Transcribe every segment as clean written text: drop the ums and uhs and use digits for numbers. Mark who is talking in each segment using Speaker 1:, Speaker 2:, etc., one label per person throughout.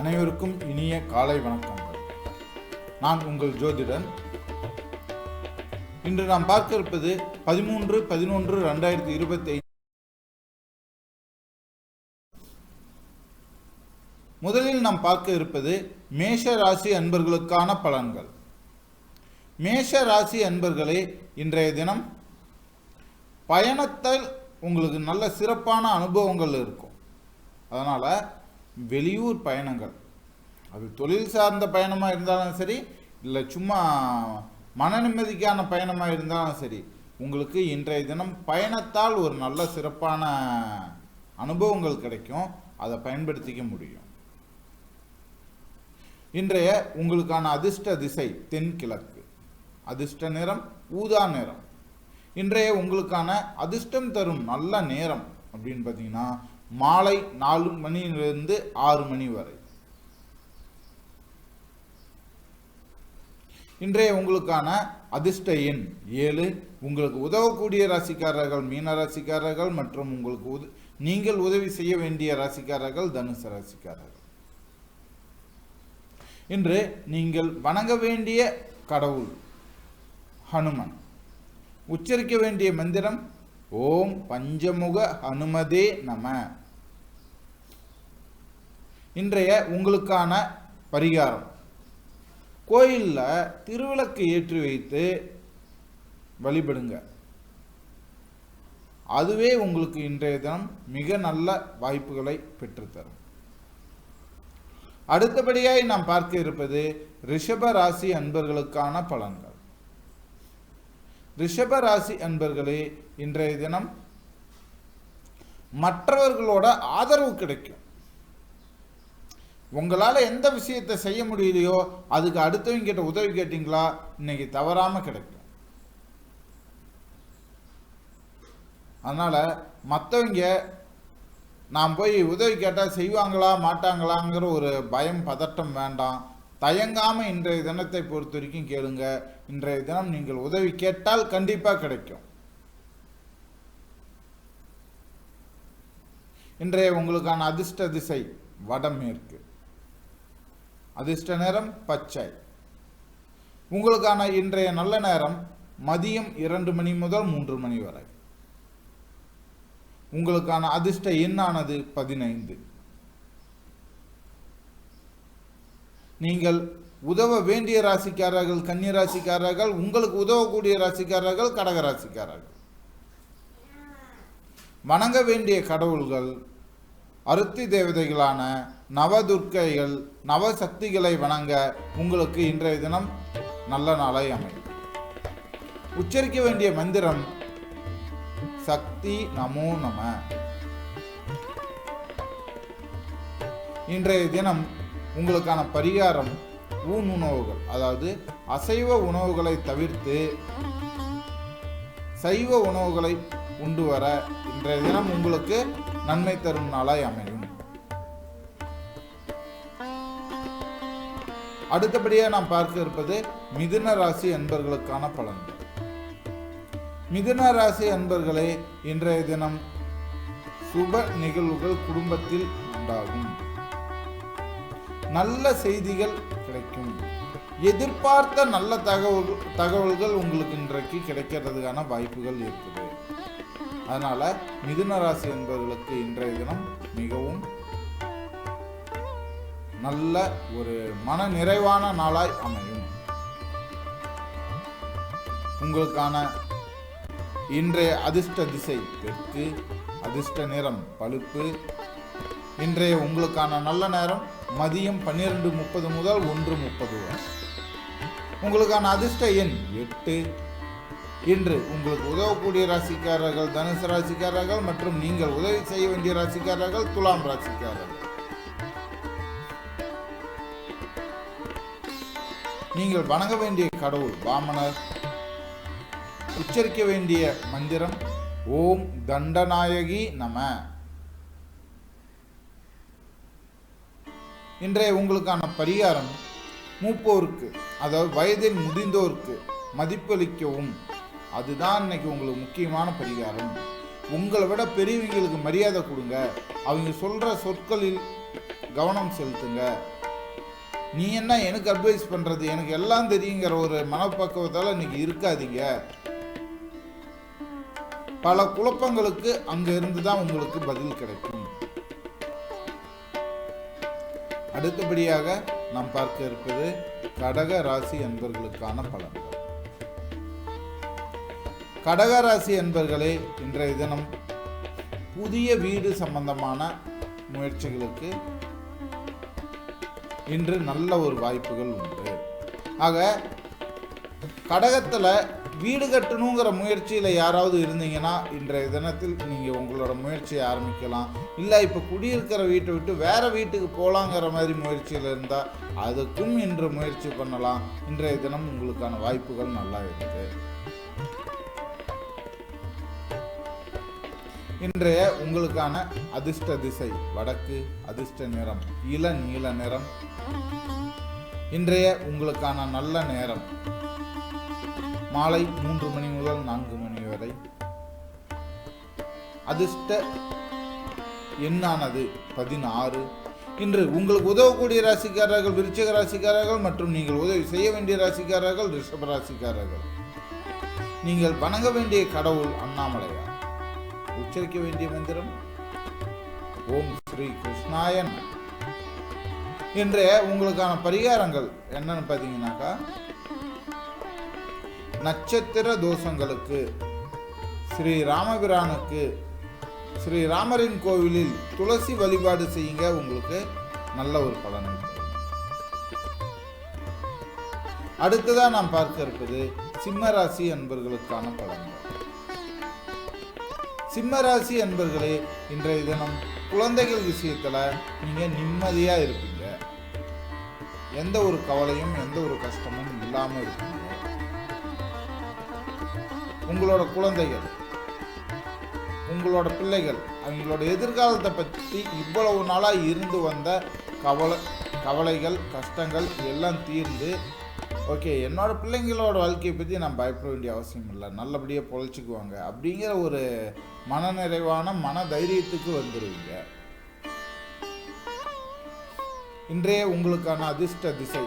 Speaker 1: அனைவருக்கும் இனிய காலை வணக்கங்கள். நான் உங்கள் ஜோதிடன். இன்று நாம் பார்க்க இருப்பது 13/11/2025. முதலில் நாம் பார்க்க இருப்பது மேஷ ராசி அன்பர்களுக்கான பலன்கள். மேஷ ராசி அன்பர்களே, இன்றைய தினம் பயணத்தில் உங்களுக்கு நல்ல சிறப்பான அனுபவங்கள் இருக்கும். அதனால் வெளியூர் பயணங்கள், அது தொழில் சார்ந்த பயணமாக இருந்தாலும் சரி, இல்லை சும்மா மன நிம்மதிக்கான பயணமாக இருந்தாலும் சரி, உங்களுக்கு இன்றைய தினம் பயணத்தால் ஒரு நல்ல சிறப்பான அனுபவங்கள் கிடைக்கும். அதை பயன்படுத்திக்க முடியும். இன்றைய உங்களுக்கான அதிர்ஷ்ட திசை தென்கிழக்கு, அதிர்ஷ்ட நிறம் ஊதா நிறம். இன்றைய உங்களுக்கான அதிர்ஷ்டம் தரும் நல்ல நேரம் அப்படின்னு பார்த்தீங்கன்னா மாலை 4 மணியிலிருந்து 6 மணி வரை. இன்றைய உங்களுக்கான அதிர்ஷ்ட எண் 7. உங்களுக்கு உதவக்கூடிய ராசிக்காரர்கள் மீன ராசிக்காரர்கள் மற்றும் உங்களுக்கு நீங்கள் உதவி செய்ய வேண்டிய ராசிக்காரர்கள் தனுசு ராசிக்காரர்கள். இன்று நீங்கள் வணங்க வேண்டிய கடவுள் ஹனுமன். உச்சரிக்க வேண்டிய மந்திரம் ஓம் பஞ்சமுக ஹனுமதே நம. இன்றைய உங்களுக்கான பரிகாரம், கோயிலில் திருவிளக்கு ஏற்றி வைத்து வழிபடுங்க. அதுவே உங்களுக்கு இன்றைய தினம் மிக நல்ல வாய்ப்புகளை பெற்றுத்தரும். அடுத்தபடியாய் நாம் பார்க்க இருப்பது ரிஷப ராசி அன்பர்களுக்கான பலன்கள். ரிஷப ராசி அன்பர்களே, இன்றைய தினம் மற்றவர்களோட ஆதரவு கிடைக்கும். உங்களால் எந்த விஷயத்தை செய்ய முடியலையோ அதுக்கு அடுத்தவங்க கிட்ட உதவி கேட்டீங்களா, இன்னைக்கு தவறாமல் கிடைக்கும். அதனால் மற்றவங்க நான் போய் உதவி கேட்டால் செய்வாங்களா மாட்டாங்களாங்கிற ஒரு பயம் பதட்டம் வேண்டாம். தயங்காமல் இன்றைய தினத்தை பொறுத்த வரைக்கும் கேளுங்க. இன்றைய தினம் நீங்கள் உதவி கேட்டால் கண்டிப்பாக கிடைக்கும். இன்றைய உங்களுக்கான அதிர்ஷ்ட திசை வடமேற்கு, அதிர்ஷ்ட நேரம் பச்சை. உங்களுக்கான இன்றைய நல்ல நேரம் மதியம் 2 மணி முதல் 3 மணி வரை. உங்களுக்கான அதிர்ஷ்ட எண்ணானது 15. நீங்கள் உதவ வேண்டிய ராசிக்காரர்கள் கன்னி ராசிக்காரர்கள், உங்களுக்கு உதவக்கூடிய ராசிக்காரர்கள் கடக ராசிக்காரர்கள். வணங்க வேண்டிய கடவுள்கள் அருத்தி தேவதைகளான நவதுர்க்கைகள் நவசக்திகளை வணங்க உங்களுக்கு இன்றைய தினம் நல்ல நாளை அமையும். உச்சரிக்க வேண்டிய மந்திரம் சக்தி நமோ நம. இன்றைய தினம் உங்களுக்கான பரிகாரம் உணவுகள், அதாவது அசைவ உணவுகளை தவிர்த்து சைவ உணவுகளை உண்டு வர இன்றைய தினம் உங்களுக்கு நன்மை தரும் நாளாய் அமையும். அடுத்தபடியாக நாம் பார்க்க இருப்பது மிதுன ராசி அன்பர்களுக்கான பலன்கள். மிதுன ராசி அன்பர்களே, இன்றைய தினம் சுப நிகழ்வுகள் குடும்பத்தில் உண்டாகும். நல்ல செய்திகள் கிடைக்கும். எதிர்பார்த்த நல்ல தகவல்கள் உங்களுக்கு இன்றைக்கு கிடைக்கிறதுக்கான வாய்ப்புகள் இருக்குது. அதனால மிதுன ராசி என்பவர்களுக்கு இன்றைய தினம் மிகவும் நல்ல ஒரு மன நிறைவான நாளாய் அமையும். உங்களுக்கான இன்றைய அதிர்ஷ்ட திசை தெற்கு, அதிர்ஷ்ட நிறம் பழுப்பு. இன்றைய உங்களுக்கான நல்ல நேரம் மதியம் 12:30 முதல் 1:30 வரை. உங்களுக்கான அதிர்ஷ்ட எண் 8. இன்று உங்களுக்கு உதவக்கூடிய ராசிக்காரர்கள் தனுசு ராசிக்காரர்கள் மற்றும் நீங்கள் உதவி செய்ய வேண்டிய ராசிக்காரர்கள் துலாம் ராசிக்காரர்கள். நீங்கள் வணங்க வேண்டிய கடவுள் வாமனர். உச்சரிக்க வேண்டிய மந்திரம் ஓம் தண்டநாயகி நம. இன்றைய உங்களுக்கான பரிகாரம் மூப்போருக்கு, அதாவது வயதில் முதிர்ந்தோருக்கு மதிப்பளிக்கவும். அதுதான் இன்னைக்கு உங்களுக்கு முக்கியமான பரிகாரம். உங்களை விட பெரியவங்களுக்கு மரியாதை கொடுங்க. அவங்க சொல்கிற சொற்களில் கவனம் செலுத்துங்க. நீ என்ன எனக்கு அட்வைஸ் பண்றது, எனக்கு எல்லாம் தெரியுங்கிற ஒரு மனப்பக்குவத்தால் இன்னைக்கு இருக்காதீங்க. பல குழப்பங்களுக்கு அங்க இருந்துதான் உங்களுக்கு பதில் கிடைக்கும். அடுத்தபடியாக நாம் பார்க்க இருப்பது கடக ராசி அன்பர்களுக்கான பலன்கள். கடக ராசி அன்பர்களே, இன்றைய தினம் புதிய வீடு சம்பந்தமான முயற்சிகளுக்கு இன்று நல்ல ஒரு வாய்ப்புகள் உண்டு. ஆக கடகத்தில் வீடு கட்டணுங்கிற முயற்சியில் யாராவது இருந்தீங்கன்னா இன்றைய தினத்தில் நீங்கள் உங்களோட முயற்சியை ஆரம்பிக்கலாம். இல்லை இப்போ குடியிருக்கிற வீட்டை விட்டு வேறு வீட்டுக்கு போகலாங்கிற மாதிரி முயற்சியில் இருந்தால் அதுக்கும் இன்று முயற்சி பண்ணலாம். இன்றைய தினம் உங்களுக்கான வாய்ப்புகள் நல்லா இருக்குது. இன்றைய உங்களுக்கான அதிர்ஷ்ட திசை வடக்கு, அதிர்ஷ்ட நிறம் இளநீல நிறம். இன்றைய உங்களுக்கான நல்ல நேரம் மாலை 3 மணி முதல் 4 மணி வரை. அதிர்ஷ்ட எண்ணானது 16. இன்று உங்களுக்கு உதவக்கூடிய ராசிக்காரர்கள் விருச்சிக ராசிக்காரர்கள் மற்றும் நீங்கள் உதவி செய்ய வேண்டிய ராசிக்காரர்கள் ரிஷப ராசிக்காரர்கள். நீங்கள் வணங்க வேண்டிய கடவுள் அண்ணாமலையார். உச்சரிக்க வேண்டிய மந்திரம் ஓம் ஸ்ரீ கிருஷ்ணாய நமः. இன்றைய உங்களுக்கான பரிகாரங்கள் என்னன்னு பார்த்தீங்கன்னாக்கா, நட்சத்திர தோஷங்களுக்கு ஸ்ரீ ராமபிரானுக்கு ஸ்ரீராமரின் கோவிலில் துளசி வழிபாடு செய்யுங்க. உங்களுக்கு நல்ல ஒரு பலன். அடுத்ததான் நாம் பார்க்க இருப்பது சிம்ம ராசி அன்பர்களுக்கான பலன்கள். சிம்ம ராசி அன்பர்களே, இன்றைய தினம் குழந்தைகள் விஷயத்துல நீங்க நிம்மதியா இருப்பீங்க. எந்த ஒரு கவலையும் எந்த ஒரு கஷ்டமும் இல்லாம இருப்பீங்க. உங்களோட குழந்தைகள், உங்களோட பிள்ளைகள், அவங்களோட எதிர்காலத்தை பற்றி இவ்வளவு நாளாக இருந்து வந்த கவலைகள் கஷ்டங்கள் எல்லாம் தீர்ந்து, ஓகே என்னோட பிள்ளைங்களோட வாழ்க்கையை பற்றி நான் பயப்பட வேண்டிய அவசியம் இல்லை, நல்லபடியாக பொழைச்சிக்குவாங்க அப்படிங்கிற ஒரு மனநிறைவான மன தைரியத்துக்கு வந்துடுவீங்க. இன்றைய உங்களுக்கான அதிர்ஷ்ட திசை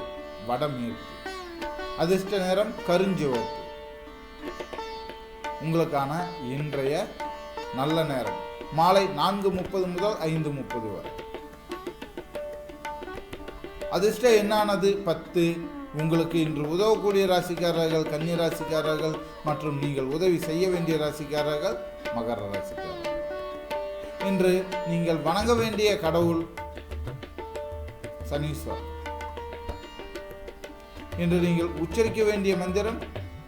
Speaker 1: வடமேற்கு, அதிர்ஷ்ட நேரம் கருஞ்சிவப்பு. உங்களுக்கான இன்றைய நல்ல நேரம் மாலை 4:30 முதல் 5:30 வரை. அதிர்ஷ்ட எண்ணானது 10. உங்களுக்கு இன்று உதவக்கூடிய ராசிக்காரர்கள் கன்னி ராசிக்காரர்கள் மற்றும் நீங்கள் உதவி செய்ய வேண்டிய ராசிக்காரர்கள் மகர ராசிக்காரர்கள். இன்று நீங்கள் வணங்க வேண்டிய கடவுள் சனீஸ்வரர். இன்று நீங்கள் உச்சரிக்க வேண்டிய மந்திரம்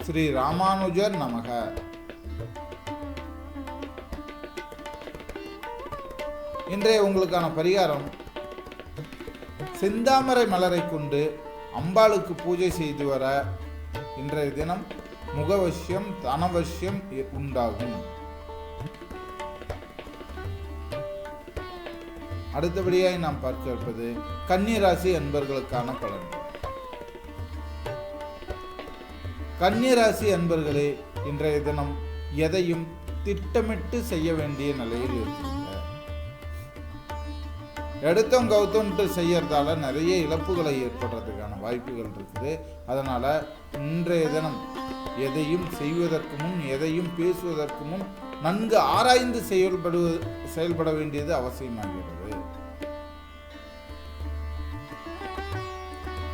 Speaker 1: ஸ்ரீ ராமானுஜர் நமக. இன்றைய உங்களுக்கான பரிகாரம் செந்தாமரை மலரை கொண்டு அம்பாளுக்கு பூஜை செய்து வர இன்றைய தினம் முகவசியம் தனவசியம் உண்டாகும். அடுத்தபடியாக நாம் பார்க்க இருப்பது கன்னி ராசி அன்பர்களுக்கான பலன்கள். கன்னி ராசி அன்பர்களே, இன்றைய தினம் எதையும் திட்டமிட்டு செய்ய வேண்டிய நிலையில் இருக்கீங்க. எடுத்தோம் கவுத்தோன்ட்டு செய்யறதால நிறைய இழப்புகளை ஏற்படுறதுக்கான வாய்ப்புகள் இருக்குது. அதனால இன்றைய தினம் எதையும் செய்வதற்கு முன் எதையும் பேசுவதற்கு முன் நன்கு ஆராய்ந்து செயல்பட வேண்டியது அவசியமாகிறது.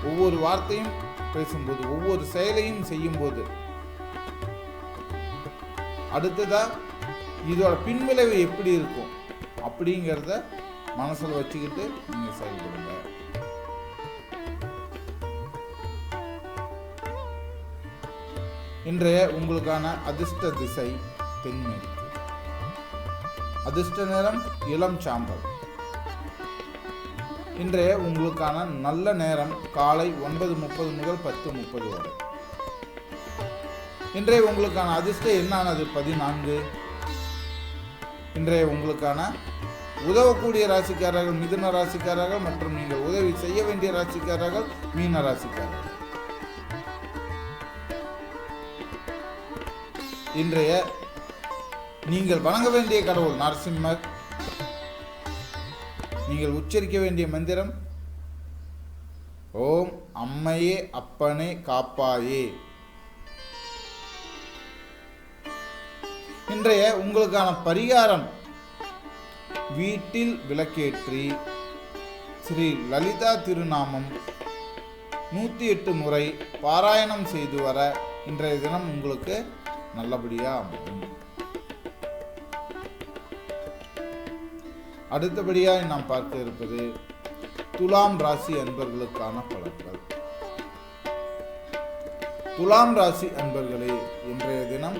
Speaker 1: ஒவ்வொரு வார்த்தையும் பேசும்போது ஒவ்வொரு செயலையும் செய்யும் போது அடுத்ததா இதோட பின்விளைவு எப்படி இருக்கும் அப்படிங்கிறத மனசில் வச்சுக்கிட்டு நீங்க செயல்படுங்க. இன்றைய உங்களுக்கான அதிர்ஷ்ட திசை தென்மேற்கு, அதிர்ஷ்ட நேரம் இளம் சாம்பல். இன்றைய உங்களுக்கான நல்ல நேரம் காலை 9:30 முதல் 10:30 வரை. இன்றைய உங்களுக்கான அதிர்ஷ்ட எண்ணானது 14. இன்றைய உங்களுக்கான உதவக்கூடிய ராசிக்காரர்கள் மிதுன ராசிக்காரர்கள் மற்றும் நீங்கள் உதவி செய்ய வேண்டிய ராசிக்காரர்கள் மீன ராசிக்காரர்கள். இன்றைய நீங்கள் வணங்க வேண்டிய கடவுள் நரசிம்மர். நீங்கள் உச்சரிக்க வேண்டிய மந்திரம் ஓம் அம்மையே அப்பனே காப்பாயே. இன்றைய உங்களுக்கான பரிகாரம், வீட்டில் விளக்கேற்றி ஸ்ரீ லலிதா திருநாமம் 108 முறை பாராயணம் செய்து வர இன்றைய தினம் உங்களுக்கு நல்லபடியாக அமையும். அடுத்தபடியாக நாம் பார்க்க இருப்பது துலாம் ராசி அன்பர்களுக்கான பலன்கள். துலாம் ராசி அன்பர்களே, இன்றைய தினம்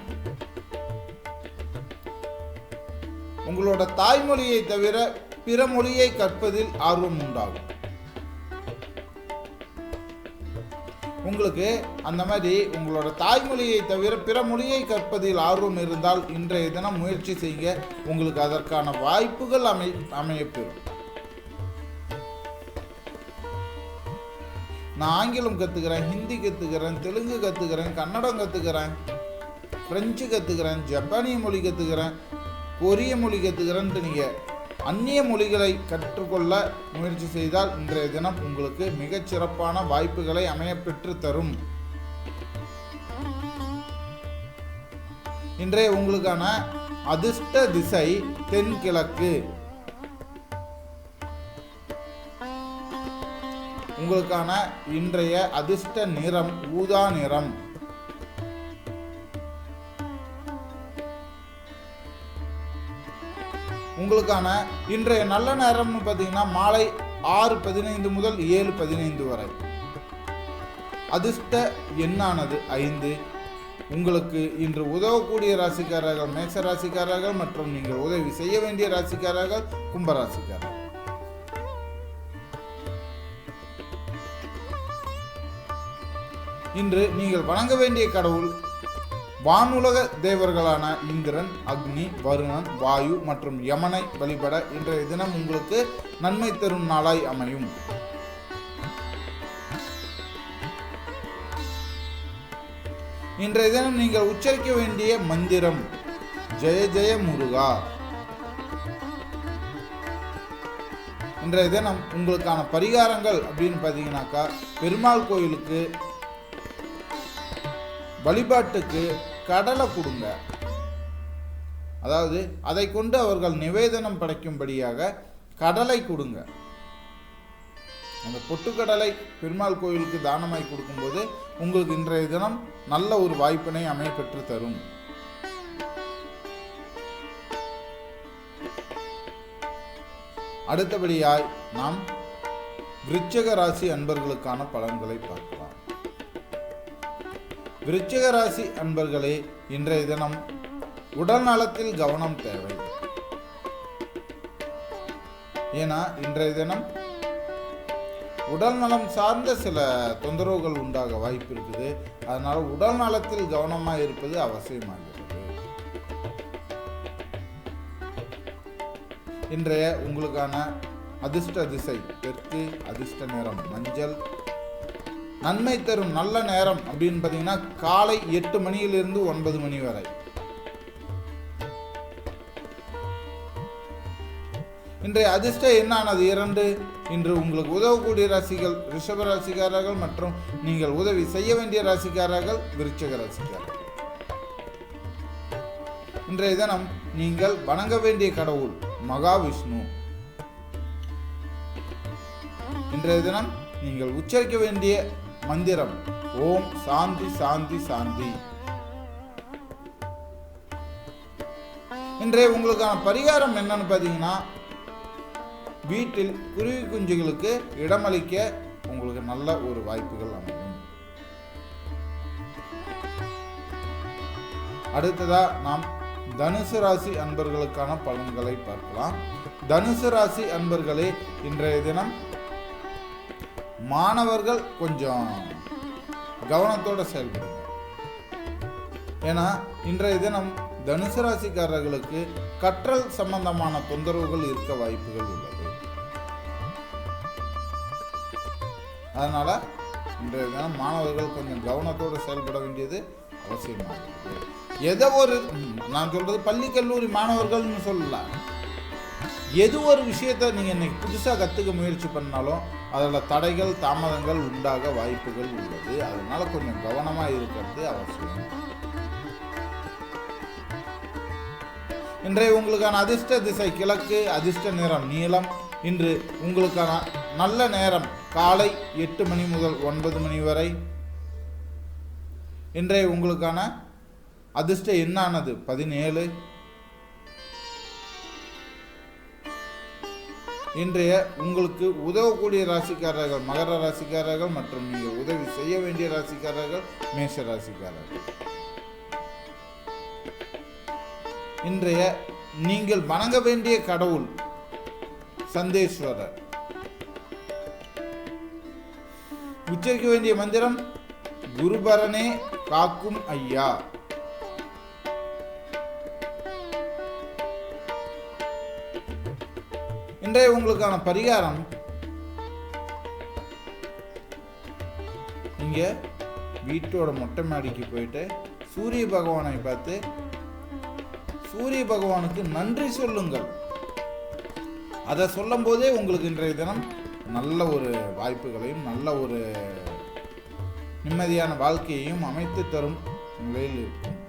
Speaker 1: உங்களோட தாய்மொழியை தவிர பிற மொழியை கற்பதில் ஆர்வம் உண்டாகும். உங்களுக்கு அந்த மாதிரி உங்களோட தாய்மொழியை தவிர பிற மொழியை கற்பதில் ஆர்வம் இருந்தால் இன்றைய தினம் முயற்சி செய்ய, உங்களுக்கு அதற்கான வாய்ப்புகள் அமையப்பெறும். நான் ஆங்கிலம் கற்றுக்கிறேன், ஹிந்தி கற்றுக்கிறேன், தெலுங்கு கற்றுக்கிறேன், கன்னடம் கற்றுக்கிறேன், பிரெஞ்சு கற்றுக்கிறேன், ஜப்பானிய மொழி கற்றுக்கிறேன், கொரிய மொழி கற்றுக்கிறேன்ட்டு நீங்கள் அந்நிய மொழிகளை கற்றுக்கொள்ள முயற்சி செய்தால் இன்றைய தினம் உங்களுக்கு மிகச் சிறப்பான வாய்ப்புகளை அமையப்பெற்று தரும். இன்றைய உங்களுக்கான அதிர்ஷ்ட திசை தென்கிழக்கு. உங்களுக்கான இன்றைய அதிர்ஷ்ட நிறம் ஊதா நிறம். உங்களுக்கான இன்றைய நல்ல நேரம்னு பார்த்தீங்கன்னா மாலை 6:15 முதல் 7:15 வரை. அதிர்ஷ்ட எண்ணானது 5. உங்களுக்கு இன்று உதவக்கூடிய ராசிக்காரர்கள் மேஷ ராசிக்காரர்கள் மற்றும் நீங்கள் உதவி செய்ய வேண்டிய ராசிக்காரர்கள் கும்பராசிக்காரர்கள். இன்று நீங்கள் வணங்க வேண்டிய கடவுள் வானுலக தேவர்களான இந்திரன், அக்னி, வருணன், வாயு மற்றும் யமனை வழிபட இன்றைய தினம் உங்களுக்கு நன்மை தரும் நாளாய் அமையும். இன்றைய தினம் நீங்கள் உச்சரிக்க வேண்டிய மந்திரம் ஜெய ஜெய முருகா. இன்றைய தினம் உங்களுக்கான பரிகாரங்கள் அப்படின்னு பார்த்தீங்கன்னாக்கா, பெருமாள் கோயிலுக்கு வழிபாட்டுக்கு கடலை கொடுங்க. அதாவது அதை கொண்டு அவர்கள் நிவேதனம் படைக்கும்படியாக கடலை கொடுங்க. அந்த பொட்டுக்கடலை பெருமாள் கோயிலுக்கு தானமாய் கொடுக்கும்போது உங்களுக்கு இன்றைய தினம் நல்ல ஒரு வாய்ப்பினை அமையப்பெற்று தரும். அடுத்தபடியாய் நாம் விருச்சிக ராசி அன்பர்களுக்கான பலன்களை பார்க்கலாம். விருச்சிக ராசி அன்பர்களே, இன்றைய தினம் உடல் நலத்தில் கவனம் தேவை. ஏன்னா இன்றைய தினம் உடல் நலம் சார்ந்த சில தொந்தரவுகள் உண்டாக வாய்ப்பு இருக்குது. அதனால உடல் நலத்தில் கவனமாக இருப்பது அவசியமாகிறது. இன்றைய உங்களுக்கான அதிர்ஷ்ட திசை தெற்கு, அதிர்ஷ்ட நிறம் மஞ்சள். நன்மை தரும் நல்ல நேரம் அப்படின்னு பார்த்தீங்கன்னா காலை 8 மணியிலிருந்து 9 மணி வரை. இன்றைய அதிர்ஷ்ட எண்ணானது 2. இன்று உங்களுக்கு உதவக்கூடிய ராசிகள் ரிஷப ராசிக்காரர்கள் மற்றும் நீங்கள் உதவி செய்ய வேண்டிய ராசிக்காரர்கள் விருச்சிக ராசிக்காரர்கள். இன்றைய தினம் நீங்கள் வணங்க வேண்டிய கடவுள் மகாவிஷ்ணு. இன்றைய தினம் நீங்கள் உச்சரிக்க வேண்டிய மந்திரம் ஓம் சாந்தி சாந்தி சாந்தி. இன்றைய உங்களுக்கான பரிகாரம் என்னன்னு பார்த்தீங்கன்னா, வீட்டில் குருவி குஞ்சுகளுக்கு இடமளிக்க உங்களுக்கு நல்ல ஒரு வாய்ப்புகள் அமையும். அடுத்ததா நாம் தனுசு ராசி அன்பர்களுக்கான பலன்களை பார்க்கலாம். தனுசு ராசி அன்பர்களே, இன்றைய தினம் மாணவர்கள் கொஞ்சம் கவனத்தோடு செயல்படுங்க. ஏன்னா இன்றைய தினம் தனுசு ராசிக்காரர்களுக்கு கற்றல் சம்பந்தமான தொந்தரவுகள் இருக்க வாய்ப்புகள் உள்ளது. அதனால இன்றைய தினம் மாணவர்கள் கொஞ்சம் கவனத்தோடு செயல்பட வேண்டியது அவசியமாகிறது. ஏதோ ஒரு நான் சொல்றது பள்ளி கல்லூரி மாணவர்கள்னு சொல்லல, எது ஒரு விஷயத்தை நீங்கள் இன்னைக்கு புதுசாக கற்றுக்க முயற்சி பண்ணாலும் அதில் தடைகள் தாமதங்கள் உண்டாக வாய்ப்புகள் உள்ளது. அதனால கொஞ்சம் கவனமாக இருக்கிறது அவசியம். இன்றைய உங்களுக்கான அதிர்ஷ்ட திசை கிழக்கு, அதிர்ஷ்ட நிறம் நீலம். இன்று உங்களுக்கான நல்ல நேரம் காலை 8 மணி முதல் 9 மணி வரை. இன்றைய உங்களுக்கான அதிர்ஷ்ட எண்ணானது 17. இன்றைய உங்களுக்கு உதவக்கூடிய ராசிக்காரர்கள் மகர ராசிக்காரர்கள் மற்றும் நீங்கள் உதவி செய்ய வேண்டிய ராசிக்காரர்கள் மேஷ ராசிக்காரர்கள். இன்றைய நீங்கள் வணங்க வேண்டிய கடவுள் சந்தேஸ்வரர். உச்சரிக்க வேண்டிய மந்திரம் குருபரனே காக்கும் ஐயா. இன்றைய உங்களுக்கான பரிகாரம், நீங்க வீட்டோட மொட்டை மாடிக்கு போயிட்டு சூரிய பகவானை பார்த்து சூரிய பகவானுக்கு நன்றி சொல்லுங்கள். அதை சொல்லும் போதே உங்களுக்கு இன்றைய தினம் நல்ல ஒரு வாய்ப்புகளையும் நல்ல ஒரு நிம்மதியான வாழ்க்கையையும் அமைத்து தரும் நிலையில் இருக்கும்.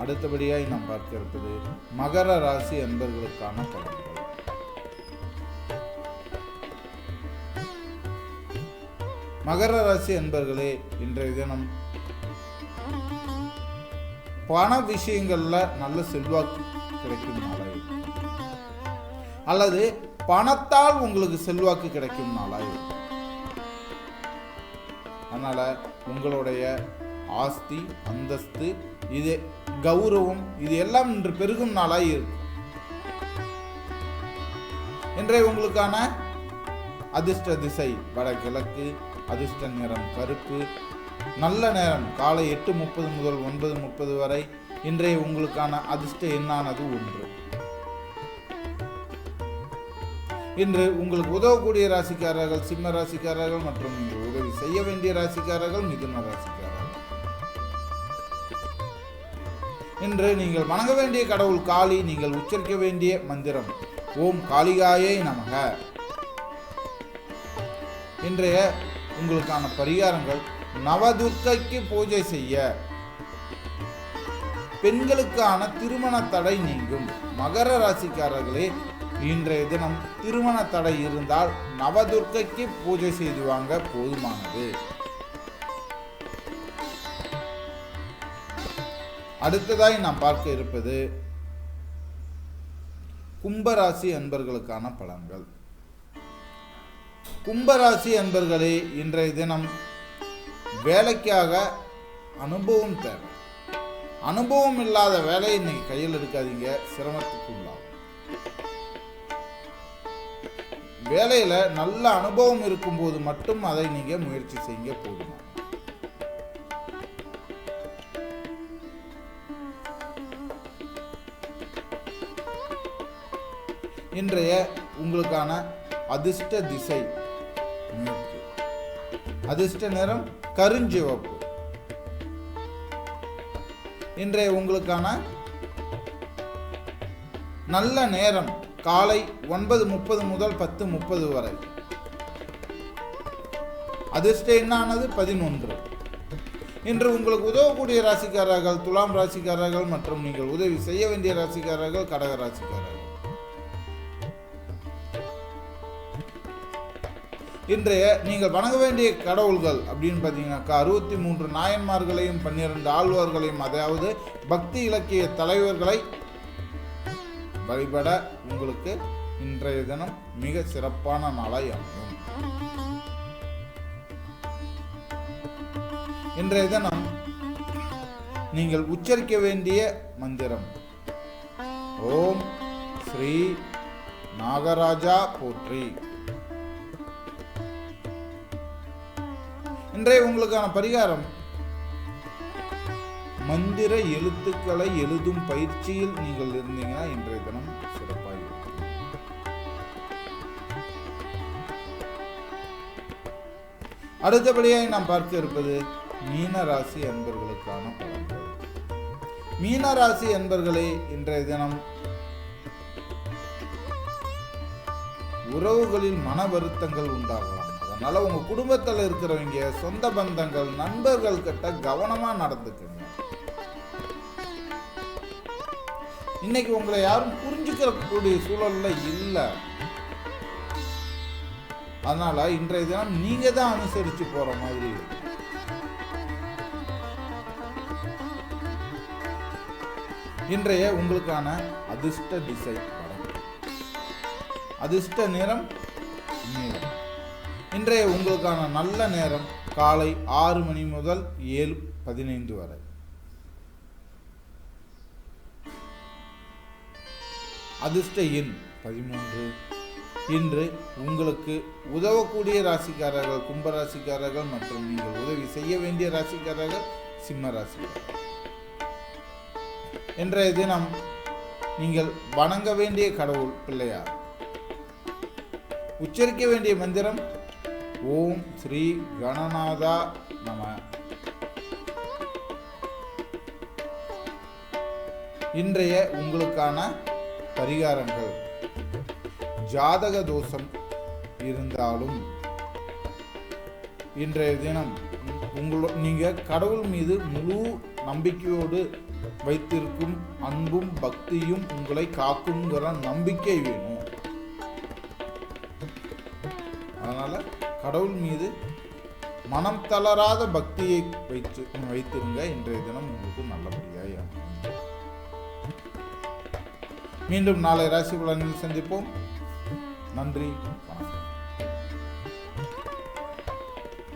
Speaker 1: அடுத்தபடியாய் நாம் பார்க்க இருப்பது மகர ராசி அன்பர்களுக்கான பலன்கள். மகர ராசி அன்பர்களே, இன்றைய தினம் பண விஷயங்கள்ல நல்ல செல்வாக்கு கிடைக்கும் நாளாய், அல்லது பணத்தால் உங்களுக்கு செல்வாக்கு கிடைக்கும் நாளாய். அதனால உங்களுடைய ஆஸ்தி அந்தஸ்து இது கௌரவம் இது எல்லாம் இன்று பெருகும் நாளாய் இருக்கும். இன்றைய உங்களுக்கான அதிர்ஷ்ட திசை வடகிழக்கு, அதிர்ஷ்ட நிறம் கருப்பு, நல்ல நேரம் காலை 8:30 முதல் 9:30 வரை. இன்றைய உங்களுக்கான அதிர்ஷ்ட எண்ணானது 1. இன்று உங்களுக்கு உதவக்கூடிய ராசிக்காரர்கள் சிம்ம ராசிக்காரர்கள் மற்றும் நீங்கள் உதவி செய்ய வேண்டிய ராசிக்காரர்கள் மிதுன ராசிக்காரர்கள். இன்று நீங்கள் வணங்க வேண்டிய கடவுள் காளி. நீங்கள் உச்சரிக்க வேண்டிய மந்திரம் ஓம் காளிகாயை நமக. இன்றைய உங்களுக்கான பரிகாரங்கள் நவதுர்க்கைக்கு பூஜை செய்ய, பெண்களுக்கான திருமண தடை நீங்கும். மகர ராசிக்காரர்களே, இன்றைய தினம் திருமண தடை இருந்தால் நவதுர்க்கைக்கு பூஜை செய்து வாங்க போதுமானது. அடுத்ததாய் நாம் பார்க்க இருப்பது கும்பராசி அன்பர்களுக்கான பலன்கள். கும்பராசி அன்பர்களே, இன்றைய தினம் வேலைக்காக அனுபவம் தேவை. அனுபவம் இல்லாத வேலையை இன்னைக்கு கையில் எடுக்காதீங்க, சிரமத்துக்குள்ளாகும். வேலையில நல்ல அனுபவம் இருக்கும்போது மட்டும் அதை நீங்க முயற்சி செய்ய போதுமா. இன்றைய உங்களுக்கான அதிர்ஷ்ட திசை மேற்கு, அதிர்ஷ்ட நிறம் கருஞ்சிவப்பு. இன்றைய உங்களுக்கான நல்ல நேரம் காலை 9:30 முதல் 10:30 வரை. அதிர்ஷ்ட எண்ணானது 11. இன்று உங்களுக்கு உதவக்கூடிய ராசிக்காரர்கள் துலாம் ராசிக்காரர்கள் மற்றும் நீங்கள் உதவி செய்ய வேண்டிய ராசிக்காரர்கள் கடக ராசிக்காரர்கள். இன்றைய நீங்கள் வணங்க வேண்டிய கடவுள்கள் அப்படின்னு பார்த்தீங்கன்னாக்கா 63 நாயன்மார்களையும் 12 ஆழ்வார்களையும், அதாவது பக்தி இலக்கிய தலைவர்களை வழிபட உங்களுக்கு இன்றைய தினம் மிக சிறப்பான நாளாய் அமையும். இன்றைய தினம் நீங்கள் உச்சரிக்க வேண்டிய மந்திரம் ஓம் ஸ்ரீ நாகராஜா போற்றி. இன்றைய உங்களுக்கான பரிகாரம் மந்திர எழுத்துக்களை எழுதும் பயிற்சியில் நீங்கள் இருந்தீங்கன்னா இன்றைய தினம் சிறப்பாக இருக்கும். அடுத்தபடியாக நாம் பார்க்க இருப்பது மீன ராசி அன்பர்களுக்கான பலன்கள். மீனராசி என்பர்களே, இன்றைய தினம் உறவுகளில் மன வருத்தங்கள் உண்டாகலாம். அதனால உங்க குடும்பத்தில் இருக்கிறவங்க, சொந்த பந்தங்கள், நண்பர்கள் கிட்ட கவனமா நடந்துக்குங்க. இன்னைக்கு உங்களை யாரும் புரிஞ்சுக்கக்கூடிய சூழல்ல இல்லை. அதனால இன்றைய தினம் நீங்க தான் அனுசரிச்சு போற மாதிரி இருக்கு. இன்றைய உங்களுக்கான அதிர்ஷ்ட திசை வடக்கு, அதிர்ஷ்ட நிறம் நீலம். இன்றைய உங்களுக்கான நல்ல நேரம் காலை 6 மணி முதல் 7:15 வரை. அதிர்ஷ்ட எண் 13. இன்று உங்களுக்கு உதவக்கூடிய ராசிக்காரர்கள் கும்பராசிக்காரர்கள் மற்றும் நீங்கள் உதவி செய்ய வேண்டிய ராசிக்காரர்கள் சிம்ம ராசிக்காரர்கள். இன்றைய தினம் நீங்கள் வணங்க வேண்டிய கடவுள் பிள்ளையார். உச்சரிக்க வேண்டிய மந்திரம் ஓம் ஸ்ரீ கணநாதா நம. இன்றைய உங்களுக்கான பரிகாரங்கள், ஜாதக தோஷம் இருந்தாலும் இன்றைய தினம் நீங்க கடவுள் மீது முழு நம்பிக்கையோடு வைத்திருக்கும் அன்பும் பக்தியும் உங்களை காக்குங்கிற நம்பிக்கை வேணும். அதனால கடவுள் மீது மனம் தளராத பக்தியை வைத்திருங்க. இன்றைய தினம் உங்களுக்கு நல்லபடியாக. மீண்டும் நாளை ராசி பலனில் சந்திப்போம். நன்றி, வணக்கம்.